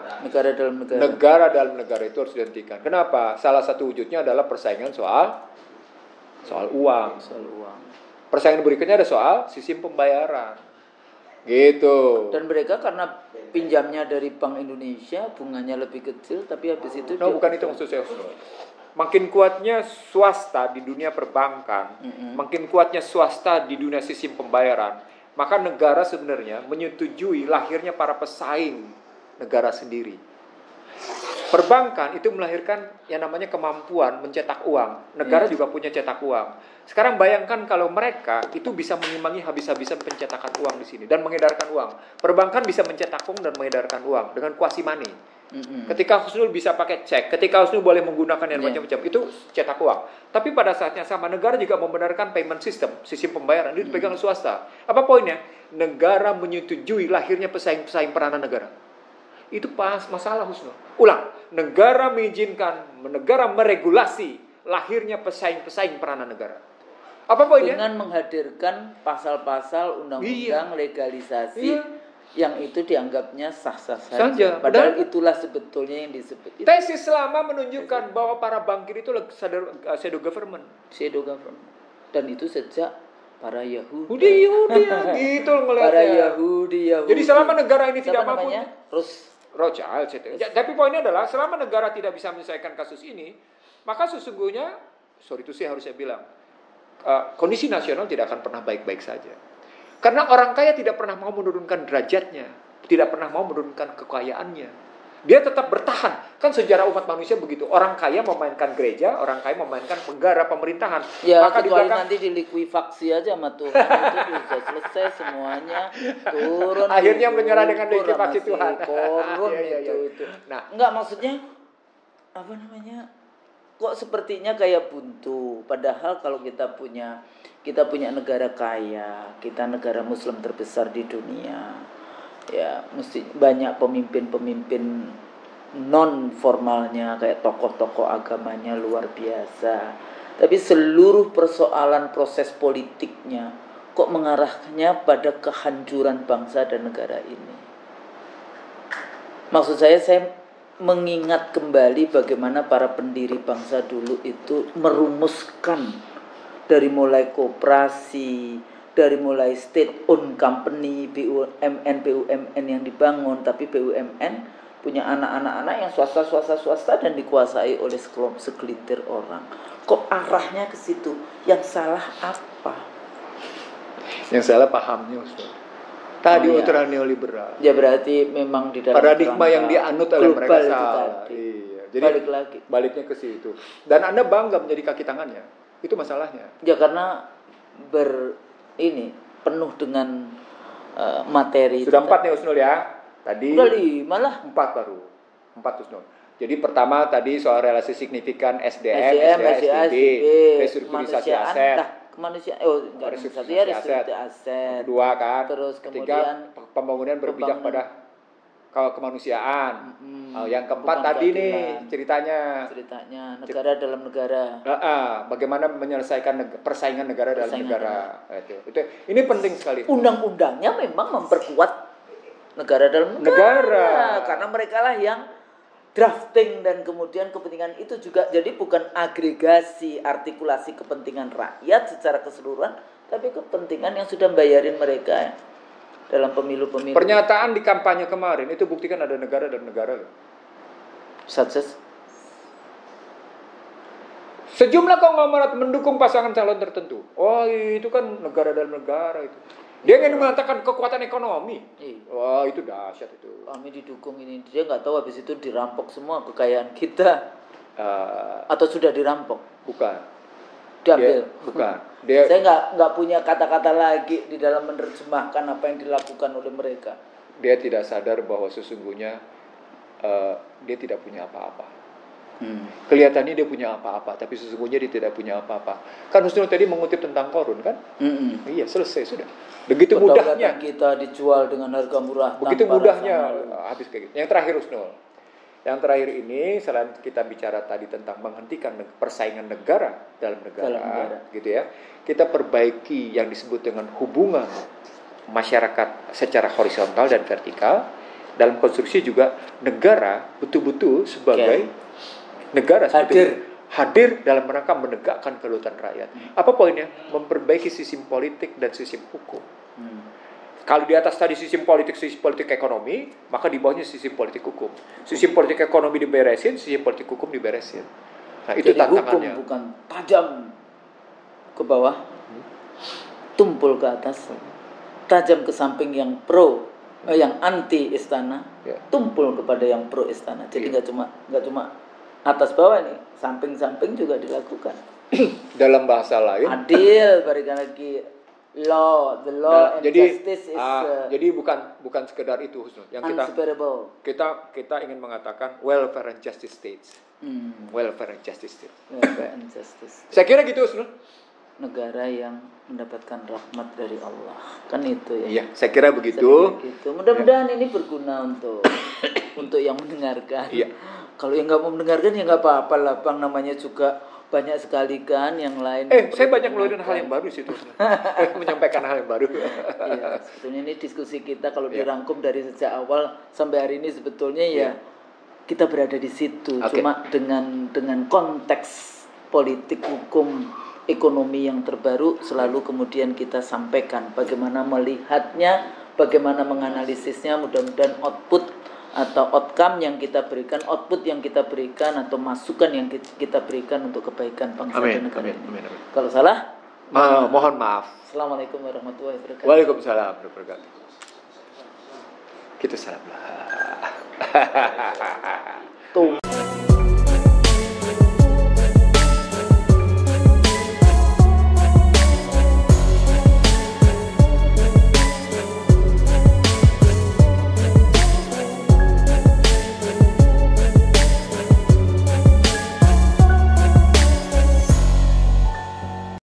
negara dalam negara itu harus dihentikan. Kenapa? Salah satu wujudnya adalah persaingan soal uang. Persaingan berikutnya ada soal sistem pembayaran. Gitu. Dan mereka karena pinjamnya dari Bank Indonesia, bunganya lebih kecil, tapi habis itu bukan itu maksud saya. Makin kuatnya swasta di dunia perbankan, makin kuatnya swasta di dunia sistem pembayaran, maka negara sebenarnya menyetujui lahirnya para pesaing negara sendiri. Perbankan itu melahirkan yang namanya kemampuan mencetak uang. Negara juga punya cetak uang. Sekarang bayangkan kalau mereka itu bisa mengimbangi habis-habisan pencetakan uang di sini dan mengedarkan uang. Perbankan bisa mencetak uang dan mengedarkan uang dengan quasi money. Ketika Husnul bisa pakai cek, ketika Husnul boleh menggunakan yang macam-macam, itu cetak uang. Tapi pada saatnya sama, negara juga membenarkan payment system, sistem pembayaran itu dipegang swasta. Apa poinnya? Negara menyetujui lahirnya pesaing-pesaing peranan negara. Itu pas masalah Husnul. Ulang, negara mengizinkan, negara meregulasi lahirnya pesaing-pesaing peranan negara. Apa poinnya? Dengan menghadirkan pasal-pasal undang-undang legalisasi yang itu dianggapnya sah-sah saja. Padahal itulah sebetulnya yang disebut. Tesis selama menunjukkan bahwa para bankir itu shadow government. Dan itu sejak para Yahudi gitu ngelihatnya. Para Yahudi. Jadi selama negara ini tidak mampu, Rothschild. Tapi poinnya adalah selama negara tidak bisa menyelesaikan kasus ini, maka sesungguhnya, harus saya bilang, kondisi nasional tidak akan pernah baik-baik saja. Karena orang kaya tidak pernah mau menurunkan derajatnya, tidak pernah mau menurunkan kekayaannya. Dia tetap bertahan. Kan sejarah umat manusia begitu. Orang kaya memainkan gereja, orang kaya memainkan negara, pemerintahan. Ya, maka kecuali nanti dilikuifaksi aja sama Tuhan. Itu bisa selesai semuanya. Turun. Akhirnya menyerah dengan likuifaksi Tuhan. Turun itu. Nah, enggak, maksudnya kok sepertinya kayak buntu. Padahal kalau kita punya negara kaya, kita negara Muslim terbesar di dunia. Ya, mesti banyak pemimpin-pemimpin non formalnya, kayak tokoh-tokoh agamanya luar biasa. Tapi seluruh persoalan proses politiknya kok mengarahnya pada kehancuran bangsa dan negara ini. Maksud saya mengingat kembali bagaimana para pendiri bangsa dulu itu merumuskan dari mulai koperasi, dari mulai state owned company, BUMN yang dibangun, tapi BUMN punya anak-anak yang swasta dan dikuasai oleh segelintir orang. Kok arahnya ke situ? Yang salah apa? Yang salah pahamnya, Ustaz. Tadi ultra neoliberal. Ya berarti memang di dalam paradigma yang dianut oleh mereka salah. Iya. Jadi baliknya ke situ. Dan Anda bangga menjadi kaki tangannya. Itu masalahnya. Ya karena penuh dengan materi. Sudah 4 nih Husnul ya. Tadi udah 5 lah. 4 baru. 4 Husnul. Jadi pertama tadi soal relasi signifikan SDM, SDB, restrukturisasi aset. Kemanusiaan, restrukturisasi aset. Kedua kan. Terus kemudian pembangunan berpijak pada kemanusiaan. Yang keempat tadi nih ceritanya negara dalam negara. Bagaimana menyelesaikan persaingan negara dalam negara. Itu ini penting sekali. Undang-undangnya memang memperkuat negara dalam negara. Karena mereka lah yang drafting dan kemudian kepentingan itu juga jadi bukan agregasi artikulasi kepentingan rakyat secara keseluruhan, tapi kepentingan yang sudah bayarin mereka dalam pemilu-pemilu. Pernyataan di kampanye kemarin itu buktikan ada negara dan negara. Sukses. Sejumlah konglomerat mendukung pasangan calon tertentu. Oh, itu kan negara dalam negara itu. Dia ingin mengatakan kekuatan ekonomi. Wah, itu dahsyat itu. Kami didukung ini. Dia nggak tahu habis itu dirampok semua kekayaan kita. Atau sudah dirampok? Bukan. Diambil? Bukan. Saya nggak punya kata-kata lagi di dalam menerjemahkan apa yang dilakukan oleh mereka. Dia tidak sadar bahwa sesungguhnya dia tidak punya apa-apa. Kelihatannya dia punya apa-apa, tapi sesungguhnya dia tidak punya apa-apa. Kan Husnul tadi mengutip tentang Korun kan? Iya, selesai sudah. Begitu mudahnya kita dijual dengan harga murah. Begitu mudahnya habis kayak gitu. Yang terakhir Husnul. Yang terakhir ini selain kita bicara tadi tentang menghentikan persaingan negara dalam negara. Gitu ya. Kita perbaiki yang disebut dengan hubungan masyarakat secara horizontal dan vertikal. Dalam konstruksi juga negara betul-betul sebagai negara hadir dalam rangka menegakkan kedaulatan rakyat. Apa poinnya? Memperbaiki sistem politik dan sistem hukum. Kalau di atas tadi sistem politik ekonomi, maka di bawahnya sistem politik hukum. Sistem politik ekonomi diberesin, sistem politik hukum diberesin. Nah, itu jadi tantangannya. Hukum bukan tajam ke bawah, tumpul ke atas, tajam ke samping yang yang anti istana, tumpul kepada yang pro istana. Jadi nggak cuma atas bawah nih, samping-samping juga dilakukan. Dalam bahasa lain, adil, berikan lagi the law and justice is jadi bukan sekedar itu Husnul. Yang kita ingin mengatakan welfare and justice states. Welfare and justice states. Welfare and justice. Saya kira gitu Husnul. Negara yang mendapatkan rahmat dari Allah. Kan itu ya. Iya, saya kira begitu. Mudah-mudahan ini berguna untuk yang mendengarkan. Iya. Kalau yang nggak mau mendengarkan ya nggak apa-apa lah, Bang. Namanya juga banyak sekali kan yang lain. Saya banyak ngeluarin hal yang baru sih itu. Menyampaikan hal yang baru. Iya, sebetulnya ini diskusi kita kalau dirangkum dari sejak awal sampai hari ini sebetulnya ya kita berada di situ. Cuma dengan konteks politik, hukum, ekonomi yang terbaru selalu kemudian kita sampaikan bagaimana melihatnya, bagaimana menganalisisnya. Mudah-mudahan output atau outcome yang kita berikan, output yang kita berikan atau masukan yang kita berikan untuk kebaikan bangsa dan negara ini. Kalau salah, mohon maaf. Assalamualaikum warahmatullahi wabarakatuh. Waalaikumsalam warahmatullahi wabarakatuh. Kita salam. Tuh.